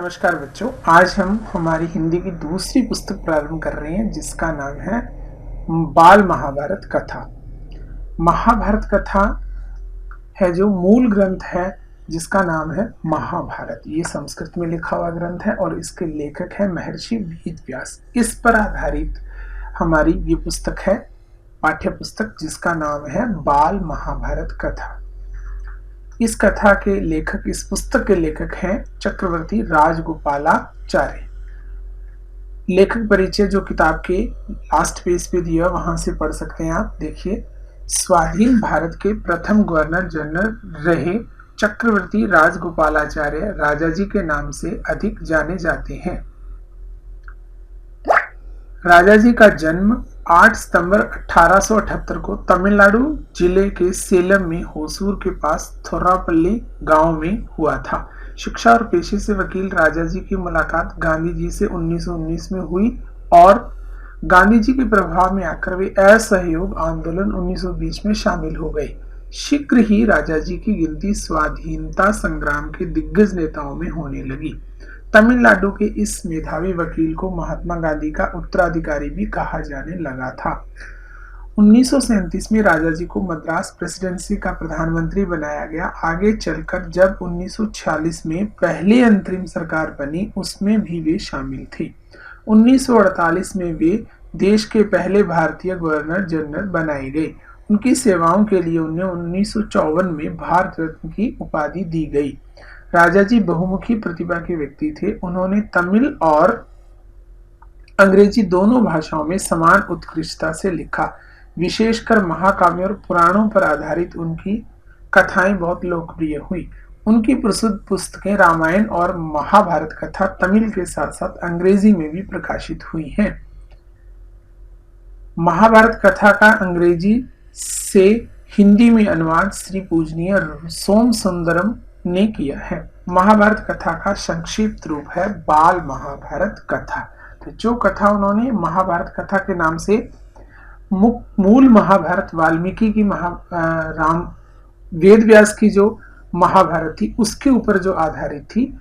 नमस्कार बच्चों, आज हम हमारी हिंदी की दूसरी पुस्तक प्रारंभ कर रहे हैं जिसका नाम है बाल महाभारत कथा। महाभारत कथा है जो मूल ग्रंथ है जिसका नाम है महाभारत। ये संस्कृत में लिखा हुआ ग्रंथ है और इसके लेखक है महर्षि वेद व्यास। इस पर आधारित हमारी ये पुस्तक है, पाठ्य पुस्तक, जिसका नाम है बाल महाभारत कथा। इस कथा के लेखक, इस पुस्तक के लेखक हैं चक्रवर्ती राजगोपालाचार्य। लेखक परिचय जो किताब के लास्ट पेज पे दिया वहां से पढ़ सकते हैं आप। देखिए, स्वाधीन भारत के प्रथम गवर्नर जनरल रहे चक्रवर्ती राजगोपालाचार्य राजाजी के नाम से अधिक जाने जाते हैं। राजाजी का जन्म 8 सितंबर 1878 को तमिलनाडु जिले के सेलम में होसूर के पास थोरापल्ली गांव में हुआ था। शिक्षा और पेशे से वकील राजाजी की मुलाकात गांधी जी से 1919 में हुई और गांधी जी के प्रभाव में आकर वे असहयोग आंदोलन 1920 में शामिल हो गए। शीघ्र ही राजाजी की गिनती स्वाधीनता संग्राम के दिग्गज नेताओं में होने लगी। तमिलनाडु के इस मेधावी वकील को महात्मा गांधी का उत्तराधिकारी भी कहा जाने लगा था। 1937 में राजाजी को मद्रास प्रेसिडेंसी का प्रधानमंत्री बनाया गया। आगे चलकर जब 1946 में पहली अंतरिम सरकार बनी, उसमें भी वे शामिल थे। 1948 में वे देश के पहले भारतीय गवर्नर जनरल बनाए गए। उनकी सेवाओं के लिए उन्हें 1954 में भारत रत्न की उपाधि दी गई। राजाजी बहुमुखी प्रतिभा के व्यक्ति थे। उन्होंने तमिल और अंग्रेजी दोनों भाषाओं में समान उत्कृष्टता से लिखा। विशेषकर महाकाव्यों और पुराणों पर आधारित उनकी कथाएं बहुत लोकप्रिय हुई। उनकी प्रसिद्ध पुस्तकें रामायण और महाभारत कथा तमिल के साथ साथ अंग्रेजी में भी प्रकाशित हुई हैं। महाभारत कथा का अंग्रेजी से हिंदी में अनुवाद श्री पूजनीय सोम सुंदरम ने किया है। महाभारत कथा का संक्षिप्त रूप है बाल महाभारत कथा। तो जो कथा उन्होंने महाभारत कथा के नाम से मूल महाभारत वाल्मीकि की राम वेद व्यास की जो महाभारत थी उसके ऊपर जो आधारित थी,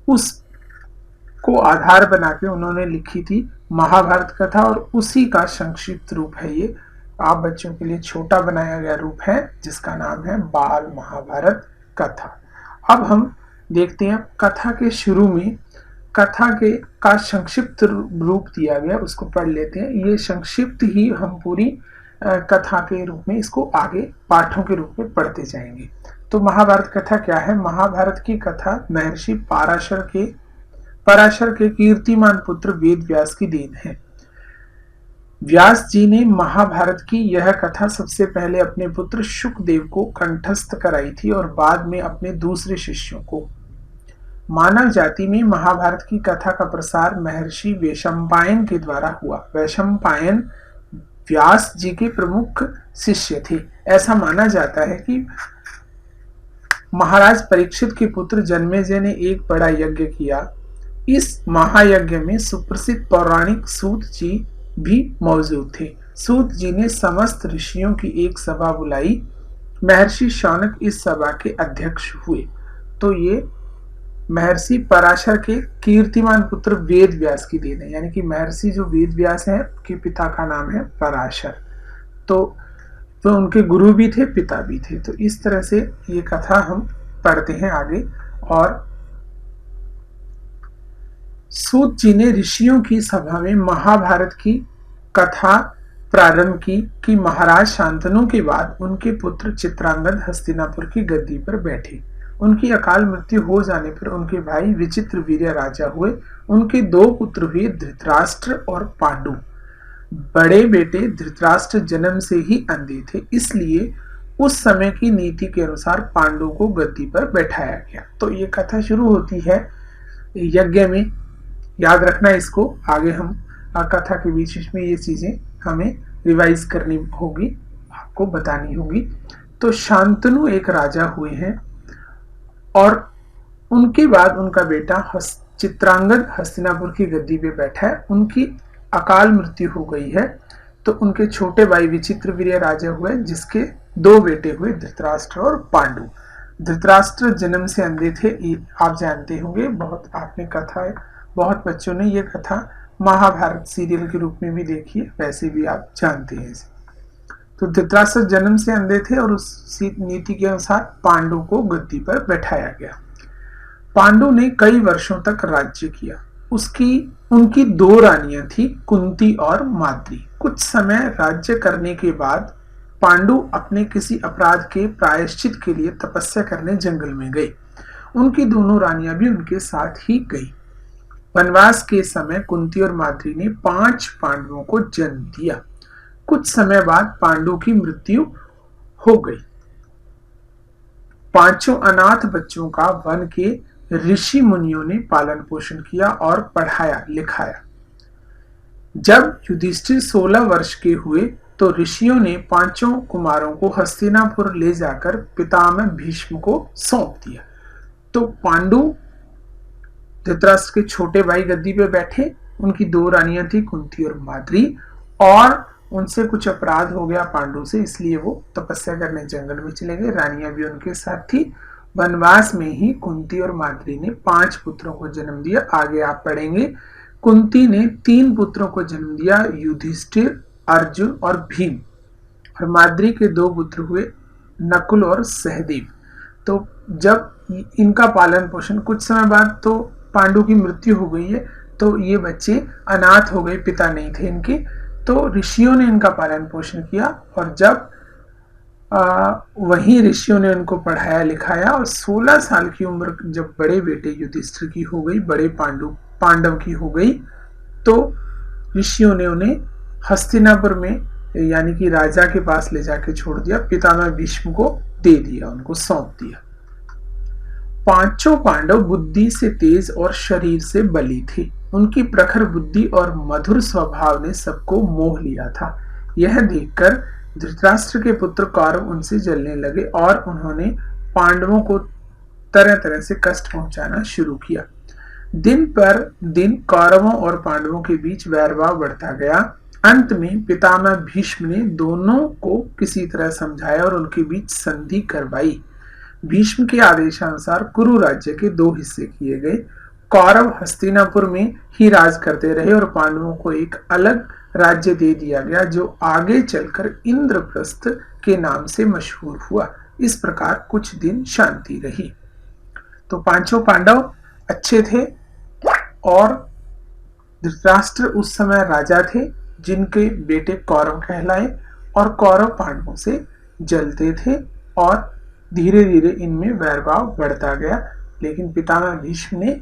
उसको आधार बना के उन्होंने लिखी थी महाभारत कथा और उसी का संक्षिप्त रूप है ये। आप बच्चों के लिए छोटा बनाया गया रूप है जिसका नाम है बाल महाभारत कथा। अब हम देखते हैं कथा के शुरू में कथा के का संक्षिप्त रूप दिया गया, उसको पढ़ लेते हैं। ये संक्षिप्त ही हम पूरी कथा के रूप में इसको आगे पाठों के रूप में पढ़ते जाएंगे। तो महाभारत कथा क्या है? महाभारत की कथा महर्षि पराशर के कीर्तिमान पुत्र वेद व्यास की देन है। व्यास जी ने महाभारत की यह कथा सबसे पहले अपने पुत्र शुकदेव को कंठस्थ कराई थी और बाद में अपने दूसरे शिष्यों को। मानव जाति में महाभारत की कथा का प्रसार महर्षि वैशंपायन के द्वारा हुआ। वैशंपायन व्यास जी के प्रमुख शिष्य थे। ऐसा माना जाता है कि महाराज परीक्षित के पुत्र जन्मेजय ने एक बड़ा यज्ञ किया। इस महायज्ञ में सुप्रसिद्ध पौराणिक सूत जी भी मौजूद थे। सूत जी ने समस्त ऋषियों की एक सभा बुलाई। महर्षि शौनक इस सभा के अध्यक्ष हुए। तो ये महर्षि पराशर के कीर्तिमान पुत्र वेद व्यास की देन है, यानी कि महर्षि जो वेद व्यास हैं के पिता का नाम है पराशर। तो उनके गुरु भी थे, पिता भी थे। तो इस तरह से ये कथा हम पढ़ते हैं आगे। और सूत जी ने ऋषियों की सभा में महाभारत की कथा प्रारंभ की कि महाराज शांतनु के बाद उनके पुत्र चित्रांगद हस्तिनापुर की गद्दी पर बैठे। उनकी अकाल मृत्यु हो जाने पर उनके भाई विचित्रवीर्य राजा हुए। उनके 2 पुत्र हुए, धृतराष्ट्र और पांडु। बड़े बेटे धृतराष्ट्र जन्म से ही अंधे थे, इसलिए उस समय की नीति के अनुसार पांडु को गद्दी पर बैठाया गया। तो ये कथा शुरू होती है यज्ञ में। याद रखना इसको, आगे हम कथा के बीच में ये चीजें हमें रिवाइज करनी होगी, आपको बतानी होगी। तो शांतनु एक राजा हुए हैं और उनके बाद उनका बेटा चित्रांगद हस्तिनापुर की गद्दी पे बैठा है। उनकी अकाल मृत्यु हो गई है। तो उनके छोटे भाई विचित्रवीर्य राजा हुए, जिसके 2 बेटे हुए, धृतराष्ट्र और पांडु। धृतराष्ट्र जन्म से अंधे थे, ये आप जानते होंगे, बहुत आपने कथा है, बहुत बच्चों ने ये कथा महाभारत सीरियल के रूप में भी देखी है, वैसे भी आप जानते हैं इसे। तो धृतराष्ट्र जन्म से अंधे थे और उस नीति के अनुसार पांडु को गद्दी पर बैठाया गया। पांडु ने कई वर्षों तक राज्य किया। उनकी दो रानियां थी, कुंती और माद्री। कुछ समय राज्य करने के बाद पांडु अपने किसी अपराध के प्रायश्चित के लिए तपस्या करने जंगल में गए। उनकी दोनों रानियां भी उनके साथ ही गई। वनवास के समय कुंती और माद्री ने 5 पांडवों को जन्म दिया। कुछ समय बाद पांडु की मृत्यु हो गई। 5 अनाथ बच्चों का वन के ऋषि मुनियों ने पालन पोषण किया और पढ़ाया लिखाया। जब युधिष्ठिर 16 वर्ष के हुए तो ऋषियों ने 5 कुमारों को हस्तिनापुर ले जाकर पितामह भीष्म को सौंप दिया। तो पांडु धृतराष्ट्र के छोटे भाई गद्दी पे बैठे। उनकी 2 रानियां थी, कुंती और माद्री, और उनसे कुछ अपराध हो गया पांडु से, इसलिए वो तपस्या करने जंगल में चले गए। रानियां भी उनके साथ थी। वनवास में ही कुंती और माद्री ने 5 पुत्रों को जन्म दिया। आगे आप पढ़ेंगे, कुंती ने 3 पुत्रों को जन्म दिया, युधिष्ठिर, अर्जुन और भीम। और माद्री के 2 पुत्र हुए, नकुल और सहदेव। तो जब इनका पालन पोषण, कुछ समय बाद तो पांडु की मृत्यु हो गई है, तो ये बच्चे अनाथ हो गए, पिता नहीं थे इनके। तो ऋषियों ने इनका पालन पोषण किया और जब वही ऋषियों ने उनको पढ़ाया लिखाया और 16 साल की उम्र जब बड़े बेटे युधिष्ठिर की हो गई, बड़े पांडव की हो गई, तो ऋषियों ने उन्हें हस्तिनापुर में यानी कि राजा के पास ले जाके छोड़ दिया। पितामह भीष्म को दे दिया, उनको सौंप दिया। 5 पांडव बुद्धि से तेज और शरीर से बली थे। उनकी प्रखर बुद्धि और मधुर स्वभाव ने सबको मोह लिया था। यह देखकर धृतराष्ट्र के पुत्र कौरव उनसे जलने लगे और उन्होंने पांडवों को तरह तरह से कष्ट पहुंचाना शुरू किया। दिन पर दिन कौरवों और पांडवों के बीच वैरभाव बढ़ता गया। अंत में पितामह भीष्म ने दोनों को किसी तरह समझाया और उनके बीच संधि करवाई। भीष्म के आदेशानुसार कुरु राज्य के 2 हिस्से किए गए। कौरव हस्तिनापुर में ही राज करते रहे और पांडवों को एक अलग राज्य दे दिया गया जो आगे चलकर इंद्रप्रस्थ के नाम से मशहूर हुआ। इस प्रकार कुछ दिन शांति रही। तो 5 पांडव अच्छे थे और धृतराष्ट्र उस समय राजा थे जिनके बेटे कौरव कहलाए, और कौरव पांडवों से जलते थे और धीरे धीरे इनमें वैरभाव बढ़ता गया। लेकिन पितामह भीष्म ने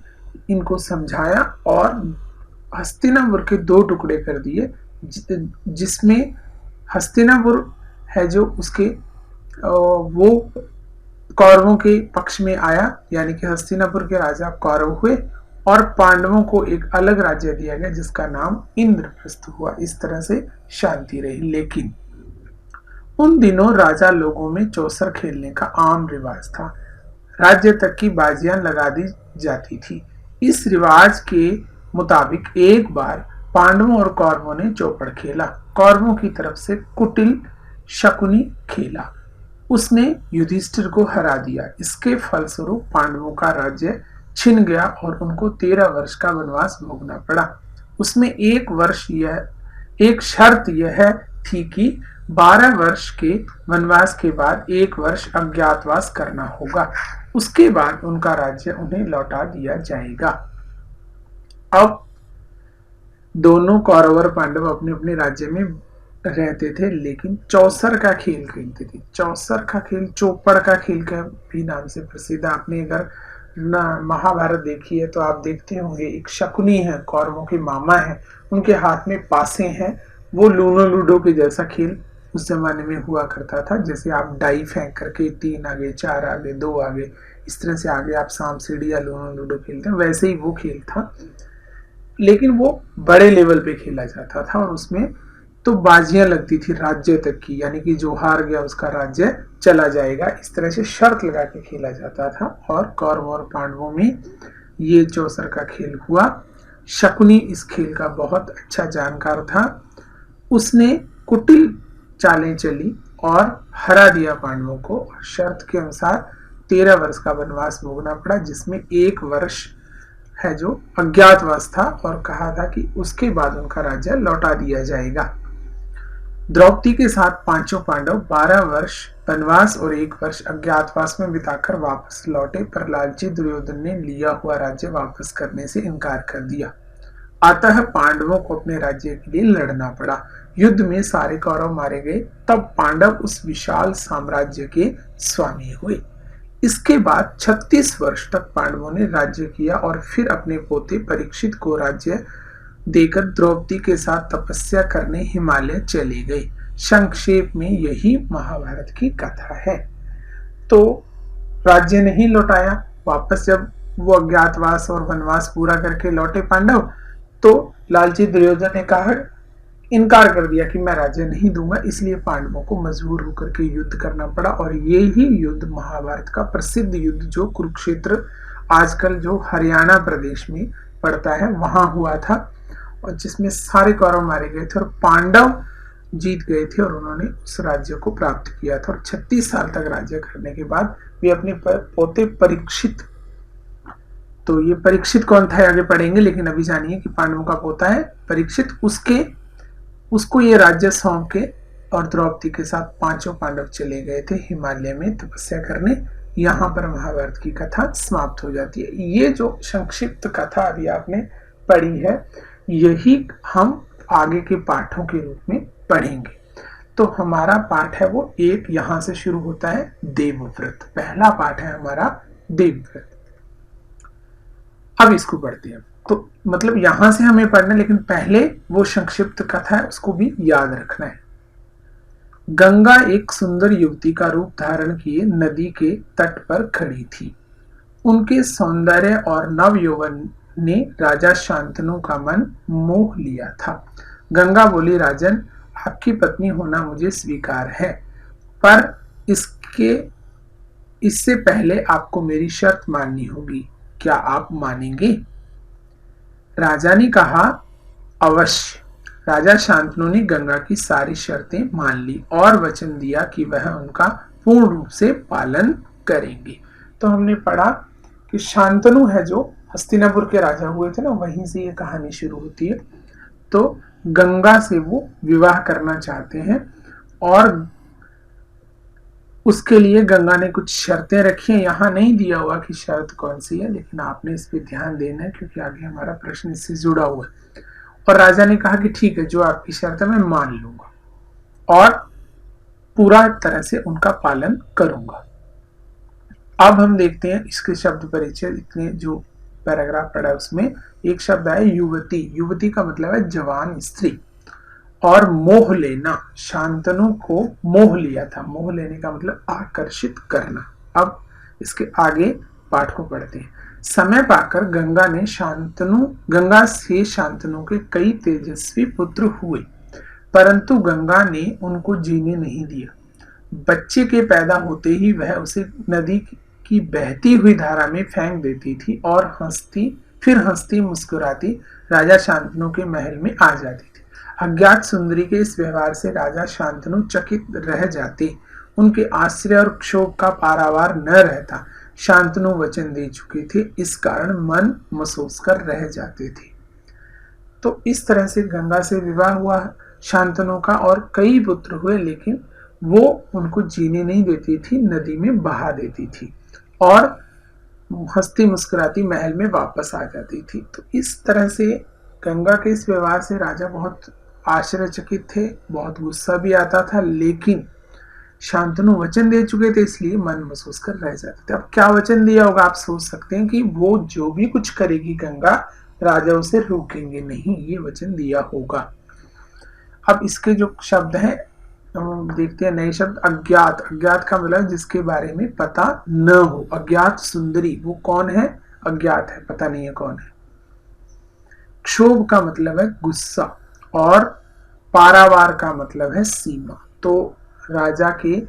इनको समझाया और हस्तिनापुर के 2 टुकड़े कर दिए, जिसमें हस्तिनापुर है जो उसके वो कौरवों के पक्ष में आया, यानी कि हस्तिनापुर के राजा कौरव हुए और पांडवों को एक अलग राज्य दिया गया जिसका नाम इंद्रप्रस्थ हुआ। इस तरह से शांति रही। लेकिन उन दिनों राजा लोगों में चौसर खेलने का आम रिवाज था। राज्य तक की बाजियां लगा दी जाती थी। इस रिवाज के मुताबिक एक बार पांडवों और कौरवों ने चौपड़ खेला। कौरवों की तरफ से कुटिल शकुनी खेला। उसने युधिष्ठिर को हरा दिया। इसके फलस्वरूप पांडवों का राज्य छिन गया और उनको 13 वर्ष का वनवास भोगना पड़ा। उसमें एक शर्त यह थी कि 12 वर्ष के वनवास के बाद 1 वर्ष अज्ञातवास करना होगा। उसके बाद उनका राज्य उन्हें लौटा दिया जाएगा। अब दोनों कौरव और पांडव अपने अपने राज्य में रहते थे, लेकिन चौसर का खेल खेलते थे। चौसर का खेल चौपड़ का खेल के भी नाम से प्रसिद्ध। आपने अगर महाभारत देखी है तो आप देखते होंगे, एक शकुनी है, कौरवों के मामा है, उनके हाथ में पासे हैं। वो लूनो लूडो के जैसा खेल उस जमाने में हुआ करता था। जैसे आप डाई फेंक करके 3 आगे 4 आगे 2 आगे इस तरह से आगे आप सांप सीढ़ी या लूनो लूडो खेलते हैं, वैसे ही वो खेल था, लेकिन वो बड़े लेवल पे खेला जाता था और उसमें तो बाजियां लगती थी राज्य तक की, यानी कि जो हार गया उसका राज्य चला जाएगा। इस तरह से शर्त लगा के खेला जाता था और कौरवों और पांडवों में ये चौसर का खेल हुआ। शकुनी इस खेल का बहुत अच्छा जानकार था। उसने कुटिल चालें चली और हरा दिया पांडवों को। शर्त के अनुसार 13 वर्ष का वनवास भोगना पड़ा, जिसमें 1 वर्ष है जो अज्ञातवास था और कहा था कि उसके बाद उनका राज्य लौटा दिया जाएगा। द्रौपदी के साथ पांचों पांडव 12 वर्ष वनवास और 1 वर्ष अज्ञातवास में बिताकर वापस लौटे, पर लालची दुर्योधन ने लिया हुआ राज्य वापस करने से इनकार कर दिया। अतः पांडवों को अपने राज्य के लिए लड़ना पड़ा। युद्ध में सारे कौरव मारे गए। तब पांडव उस विशाल साम्राज्य के स्वामी हुए। इसके बाद 36 वर्ष तक पांडवों ने राज्य किया और फिर अपने पोते परीक्षित को राज्य देकर द्रौपदी के साथ तपस्या करने हिमालय चले गए। संक्षेप में यही महाभारत की कथा है। तो राज्य नहीं लौटाया। वापस जब वो अज्ञातवास और वनवास पूरा करके लौटे पांडव, तो लालची दुर्योधन ने कहा, इनकार कर दिया कि मैं राज्य नहीं दूंगा। इसलिए पांडवों को मजबूर होकर के युद्ध करना पड़ा और यही युद्ध महाभारत का प्रसिद्ध युद्ध जो कुरुक्षेत्र आजकल जो हरियाणा प्रदेश में पड़ता है वहां हुआ था, और जिसमें सारे कौरव मारे गए थे और पांडव जीत गए थे और उन्होंने उस राज्य को प्राप्त किया था। और 36 साल तक राज्य करने के बाद वे अपने पोते परीक्षित, तो ये परीक्षित कौन था आगे पढ़ेंगे, लेकिन अभी जानिए कि पांडवों का पोता है परीक्षित, उसको ये राज्य सौंप के और द्रौपदी के साथ पांचों पांडव चले गए थे हिमालय में तपस्या करने। यहाँ पर महाभारत की कथा समाप्त हो जाती है। ये जो संक्षिप्त कथा अभी आपने पढ़ी है, यही हम आगे के पाठों के रूप में पढ़ेंगे। तो हमारा पाठ है वो एक यहां से शुरू होता है, देवव्रत। पहला पाठ है हमारा देवव्रत। अब इसको पढ़ते हैं। तो मतलब यहां से हमें पढ़ना, लेकिन पहले वो संक्षिप्त कथा है उसको भी याद रखना है। गंगा एक सुंदर युवती का रूप धारण किए नदी के तट पर खड़ी थी। उनके सौंदर्य और नव यौवन ने राजा शांतनु का मन मोह लिया था। गंगा बोली, राजन, आपकी पत्नी होना मुझे स्वीकार है, पर इससे पहले आपको मेरी शर्त माननी होगी। क्या आप मानेंगे? राजा ने कहा, अवश्य। राजा शांतनु ने गंगा की सारी शर्तें मान ली और वचन दिया कि वह उनका पूर्ण रूप से पालन करेंगे। तो हमने पढ़ा कि शांतनु है जो हस्तिनापुर के राजा हुए थे ना, वहीं से ये कहानी शुरू होती है। तो गंगा से वो विवाह करना चाहते हैं और उसके लिए गंगा ने कुछ शर्तें रखी हैं। यहाँ नहीं दिया हुआ कि शर्त कौन सी है, लेकिन आपने इस पे ध्यान देना है क्योंकि आगे हमारा प्रश्न इससे जुड़ा हुआ है। और राजा ने कहा कि ठीक है, जो आपकी शर्त है मैं मान लूंगा और पूरा तरह से उनका पालन करूंगा। अब हम देखते हैं इसके शब्द परिचय। इतने जो पैराग्राफ पढ़ा उसमें एक शब्द है युवती। युवती का मतलब है जवान स्त्री। और मोह लेना, शांतनु को मोह लिया था। मोह लेने का मतलब आकर्षित करना। अब इसके आगे पाठ को पढ़ते हैं। समय पाकर गंगा से शांतनु के कई तेजस्वी पुत्र हुए, परंतु गंगा ने उनको जीने नहीं दिया। बच्चे के पैदा होते ही वह उसे नदी की बहती हुई धारा में फेंक देती थी और हंसती मुस्कुराती राजा शांतनु के महल में आ जाती थी। अज्ञात सुंदरी के इस व्यवहार से राजा शांतनु चकित रह जाते। उनके आश्चर्य और क्षोभ का पारावार न रहता। शांतनु वचन दे चुके थे, इस कारण मन महसूस कर रह जाते थे। तो इस तरह से गंगा से विवाह हुआ शांतनु का और कई पुत्र हुए, लेकिन वो उनको जीने नहीं देती थी, नदी में बहा देती थी और हंसती मुस्कुराती महल में वापस आ जाती थी। तो इस तरह से गंगा के इस व्यवहार से राजा बहुत आश्चर्यचकित थे, बहुत गुस्सा भी आता था, लेकिन शांतनु वचन दे चुके थे इसलिए मन महसूस कर रह जाते थे। अब क्या वचन दिया होगा आप सोच सकते हैं कि वो जो भी कुछ करेगी गंगा, राजा उसे रोकेंगे नहीं, ये वचन दिया होगा। अब इसके जो शब्द हैं देखते हैं नए शब्द। अज्ञात, अज्ञात का मतलब जिसके बारे में पता न हो। अज्ञात सुंदरी, वो कौन है? अज्ञात है, पता नहीं है कौन है। क्षोभ का मतलब है गुस्सा और पारावार का मतलब है सीमा। तो राजा के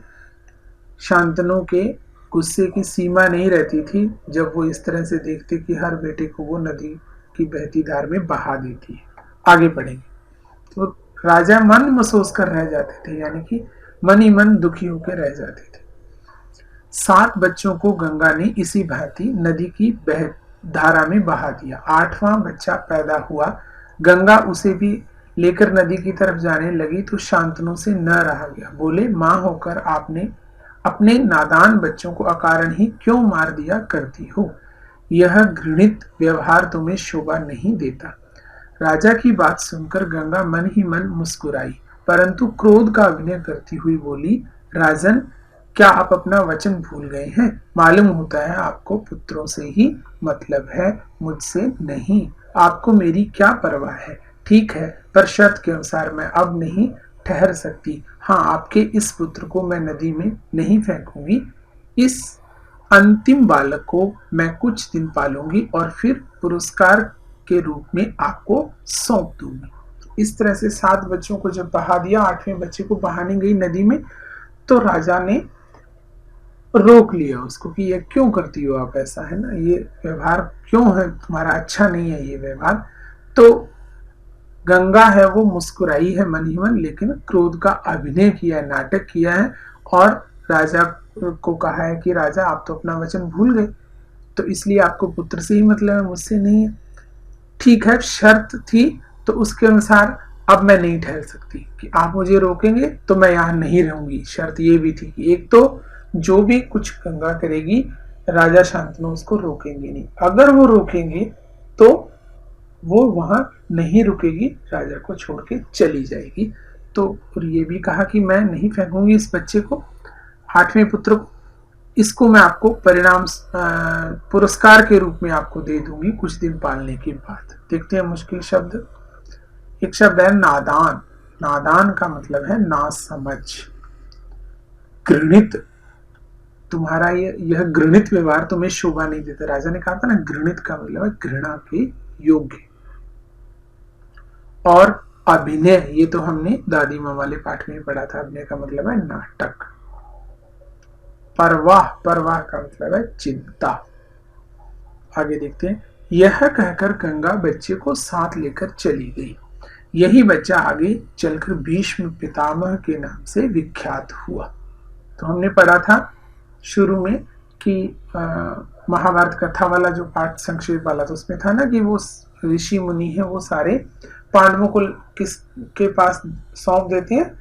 शांतनु के गुस्से की सीमा नहीं रहती थी जब वो इस तरह से देखते कि हर बेटे को वो नदी की बहती धार में बहा देती है। आगे पढ़ेंगे। तो राजा मन महसूस कर रह जाते थे, यानी कि मन ही मन दुखी होकर रह जाते थे। 7 बच्चों को गंगा ने इसी भांति नदी की धारा में बहा दिया। 8वां बच्चा पैदा हुआ। गंगा उसे भी लेकर नदी की तरफ जाने लगी तो शांतनु से न रहा गया। बोले, मां होकर आपने अपने नादान बच्चों को अकारण ही क्यों मार दिया करती हो? यह घृणित व्यवहार तुम्हें शोभा नहीं देता। राजा की बात सुनकर गंगा मन ही मन मुस्कुराई, परंतु क्रोध का अभिनय करती हुई बोली, राजन, क्या आप अपना वचन भूल गए हैं? मालूम होता है आपको पुत्रों से ही मतलब है, मुझसे नहीं। आपको मेरी क्या परवाह है? ठीक है, पर शर्त के अनुसार मैं अब नहीं ठहर सकती। हाँ, आपके इस पुत्र को मैं नदी में नहीं फेंकूंगी। इस अंतिम बालक को मैं कुछ दिन पालूंगी और फिर पुरस्कार के रूप में आपको सौंप दूंगी। इस तरह से 7 बच्चों को जब बहा दिया, 8वें बच्चे को बहाने गई नदी में, तो राजा ने रोक लिया उसको कि ये क्यों करती हो आप ऐसा, है ना, ये व्यवहार क्यों है तुम्हारा, अच्छा नहीं है ये व्यवहार। तो गंगा है वो मुस्कुराई है मन ही मन, लेकिन क्रोध का अभिनय किया है, नाटक किया है और राजा को कहा है कि राजा, आप तो अपना वचन भूल गए, तो इसलिए आपको पुत्र से ही मतलब है, मुझसे नहीं है। ठीक है, शर्त थी तो उसके अनुसार अब मैं नहीं ठहर सकती कि आप मुझे रोकेंगे तो मैं यहाँ नहीं रहूंगी। शर्त ये भी थी कि एक तो जो भी कुछ गंगा करेगी राजा शांतनु उसको रोकेंगे नहीं, अगर वो रोकेंगे तो वो वहां नहीं रुकेगी, राजा को छोड़ के चली जाएगी। तो और ये भी कहा कि मैं नहीं फेंकूंगी इस बच्चे को, 8वें पुत्र को, इसको मैं आपको परिणाम पुरस्कार के रूप में आपको दे दूंगी कुछ दिन पालने के बाद। देखते हैं मुश्किल शब्द। एक शब्द है नादान। नादान का मतलब है ना समझ, घृणित। तुम्हारा यह घृणित व्यवहार तुम्हें शोभा नहीं देता। राजा ने कहा था ना, घृणित का मतलब है घृणा के योग्य। और अभिनय, ये तो हमने दादी माँ वाले पाठ में पढ़ा था, अभिनय का मतलब है नाटक। परवाह, परवाह का मतलब है चिंता। आगे देखते हैं। यह कहकर गंगा बच्चे को साथ लेकर चली गई। यही बच्चा आगे चलकर भीष्म पितामह के नाम से विख्यात हुआ। तो हमने पढ़ा था शुरू में कि महाभारत कथा वाला जो पाठ संक्षेप वाला, तो उसमें था ना कि वो ऋषि मुनि है, वो सारे पांडवों को किसके पास सौंप देते हैं?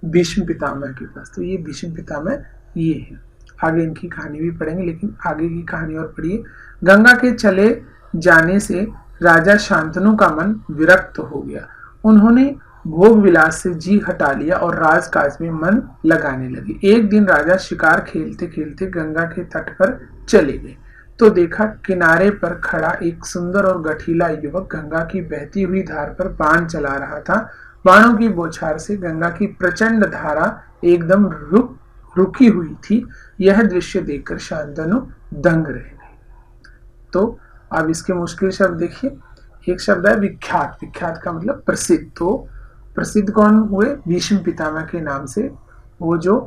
भीष्म पितामह के पास। तो ये भीष्म पितामह ये है। आगे इनकी कहानी भी पढ़ेंगे, लेकिन आगे की कहानी और पढ़िए। गंगा के चले जाने से राजा शांतनु का मन विरक्त हो गया। उन्होंने भोग विलास से जी हटा लिया और राजकाज में मन लगाने लगे। एक दिन राजा शिकार खेलते खेलते गंगा के तट पर चले गए तो देखा किनारे पर खड़ा एक सुंदर और गठीला युवक गंगा की बहती हुई धार पर बाण चला रहा था। बाणों की बौछार से गंगा की प्रचंड धारा एकदम रुकी हुई थी। यह दृश्य देखकर शांतनु दंग रह गए। तो अब इसके मुश्किल शब्द देखिए। एक शब्द है विख्यात। विख्यात का मतलब प्रसिद्ध। तो प्रसिद्ध कौन हुए? भीष्म पितामह के नाम से वो जो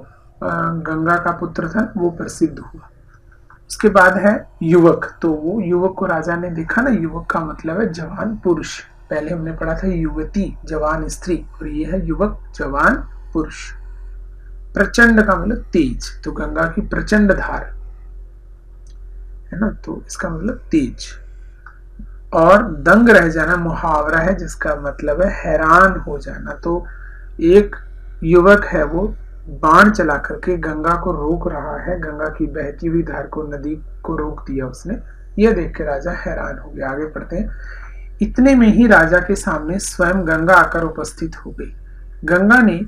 गंगा का पुत्र था वो प्रसिद्ध हुआ। उसके बाद है युवक। तो वो युवक को राजा ने देखा ना, युवक का मतलब है जवान पुरुष। पहले हमने पढ़ा था युवती, जवान स्त्री, और ये है युवक, जवान पुरुष। प्रचंड का मतलब तेज, तो गंगा की प्रचंड धार है ना, तो इसका मतलब तेज। और दंग रह जाना मुहावरा है जिसका मतलब है हैरान हो जाना। तो एक युवक है वो बाण चला करके गंगा को रोक रहा है, गंगा की बहती हुई धार को, नदी को रोक दिया उसने। यह देख के राजा हैरान हो गया। आगे पढ़ते हैं। इतने में ही राजा के सामने स्वयं गंगा आकर उपस्थित हो गई। गंगा ने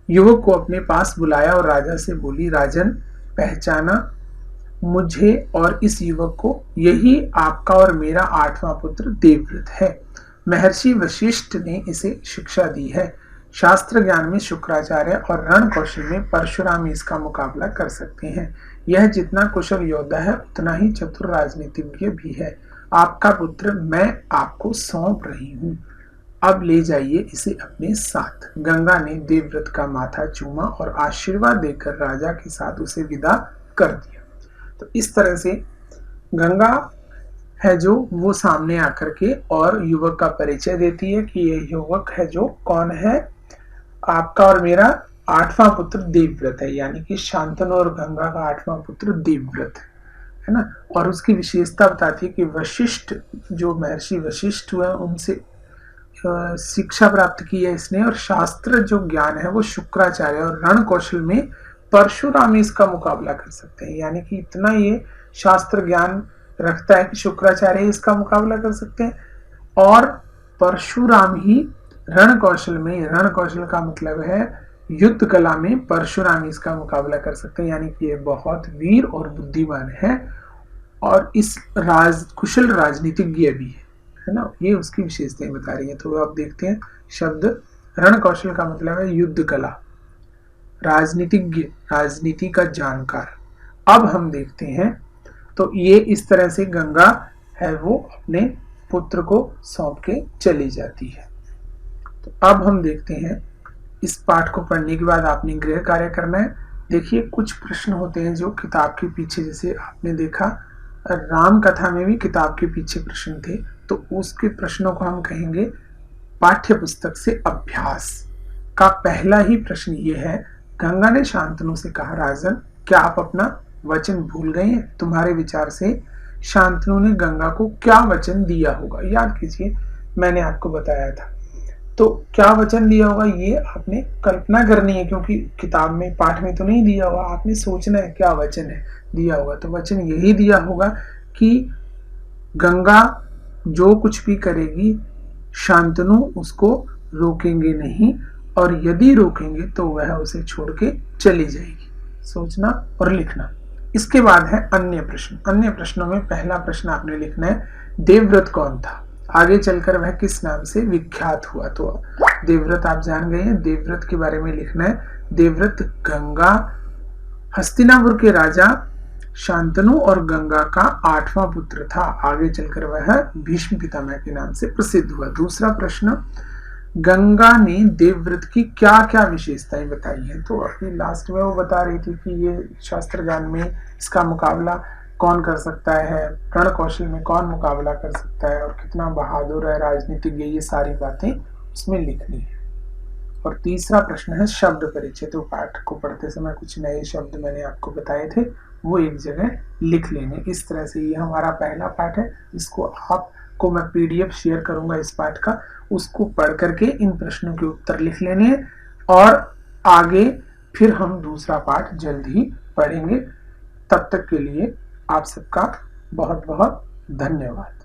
युवक को अपने पास बुलाया और राजा से बोली, राजन, पहचाना मुझे और इस युवक को? यही आपका और मेरा 8वां पुत्र देवव्रत है। महर्षि वशिष्ठ ने इसे शिक्षा दी है। शास्त्र ज्ञान में शुक्राचार्य और रण कौशल में परशुराम इसका मुकाबला कर सकते हैं। यह जितना कुशल योद्धा है उतना ही चतुर राजनीतिज्ञ भी है। आपका पुत्र मैं आपको सौंप रही हूँ। अब ले जाइए इसे अपने साथ। गंगा ने देवव्रत का माथा चूमा और आशीर्वाद देकर राजा के साथ उसे विदा कर दिया। तो इस तरह से गंगा है जो वो सामने आकर के और युवक का परिचय देती है कि यह युवक है जो कौन है? आपका और मेरा आठवां पुत्र देवव्रत है, यानी कि शांतनु और गंगा का आठवां पुत्र देवव्रत है ना। और उसकी विशेषता बताती है कि वशिष्ठ, जो महर्षि वशिष्ठ हुए उनसे शिक्षा प्राप्त की है इसने, और शास्त्र जो ज्ञान है वो शुक्राचार्य, और रण कौशल में परशुराम इसका मुकाबला कर सकते हैं, यानी कि इतना ये शास्त्र ज्ञान रखता है कि शुक्राचार्य इसका मुकाबला कर सकते हैं, और परशुराम ही रण कौशल में, रण कौशल का मतलब है युद्ध कला में, परशुराम इसका मुकाबला कर सकते हैं, यानी कि ये बहुत वीर और बुद्धिमान है, और इस कुशल राजनीतिज्ञ भी है ना। ये उसकी विशेषताएं बता रही है। तो आप देखते हैं शब्द रण कौशल का मतलब है युद्ध कला, राजनीतिज्ञ, राजनीति का जानकार। अब हम देखते हैं, तो ये इस तरह से गंगा है वो अपने पुत्र को सौंप के चली जाती है। तो अब हम देखते हैं, इस पाठ को पढ़ने के बाद आपने गृह कार्य करना है। देखिए कुछ प्रश्न होते हैं जो किताब के पीछे, जैसे आपने देखा राम कथा में भी किताब के पीछे प्रश्न थे, तो उसके प्रश्नों को हम कहेंगे पाठ्य पुस्तक से अभ्यास का। पहला ही प्रश्न ये है, गंगा ने शांतनु से कहा, राजन क्या आप अपना वचन भूल गए हैं? तुम्हारे विचार से शांतनु ने गंगा को क्या वचन दिया होगा? याद कीजिए, मैंने आपको बताया था। तो क्या वचन दिया होगा ये आपने कल्पना करनी है, क्योंकि किताब में पाठ में तो नहीं दिया होगा, आपने सोचना है क्या वचन है दिया होगा। तो वचन यही दिया होगा कि गंगा जो कुछ भी करेगी शांतनु उसको रोकेंगे नहीं, और यदि रोकेंगे तो वह उसे छोड़ के चली जाएगी। सोचना और लिखना। इसके बाद है अन्य प्रश्न। अन्य प्रश्नों में पहला प्रश्न आपने लिखना है, देवव्रत कौन था? आगे चलकर वह किस नाम से विख्यात हुआ? तो देवव्रत आप जान गए हैं, देवव्रत के बारे में लिखना है। देवव्रत गंगा, हस्तिनापुर के राजा शांतनु और गंगा का आठवां पुत्र था। आगे चलकर वह भीष्म पितामह के नाम से प्रसिद्ध हुआ। दूसरा प्रश्न, गंगा ने देवव्रत की क्या क्या विशेषताएं बताई हैं? तो अभी लास्ट में वो बता रही थी कि ये शास्त्र ज्ञान में इसका मुकाबला कौन कर सकता है, रण कौशल में कौन मुकाबला कर सकता है, और कितना बहादुर है, राजनीतिज्ञ, ये सारी बातें उसमें लिखनी है। और तीसरा प्रश्न है शब्द परिचय। तो पाठ को पढ़ते समय कुछ नए शब्द मैंने आपको बताए थे, वो एक जगह लिख लेने। इस तरह से ये हमारा पहला पाठ है। इसको आपको मैं PDF शेयर करूंगा इस पाठ का, उसको पढ़ करके इन प्रश्नों के उत्तर लिख लेने हैं, और आगे फिर हम दूसरा पाठ जल्द ही पढ़ेंगे। तब तक के लिए आप सबका बहुत बहुत धन्यवाद।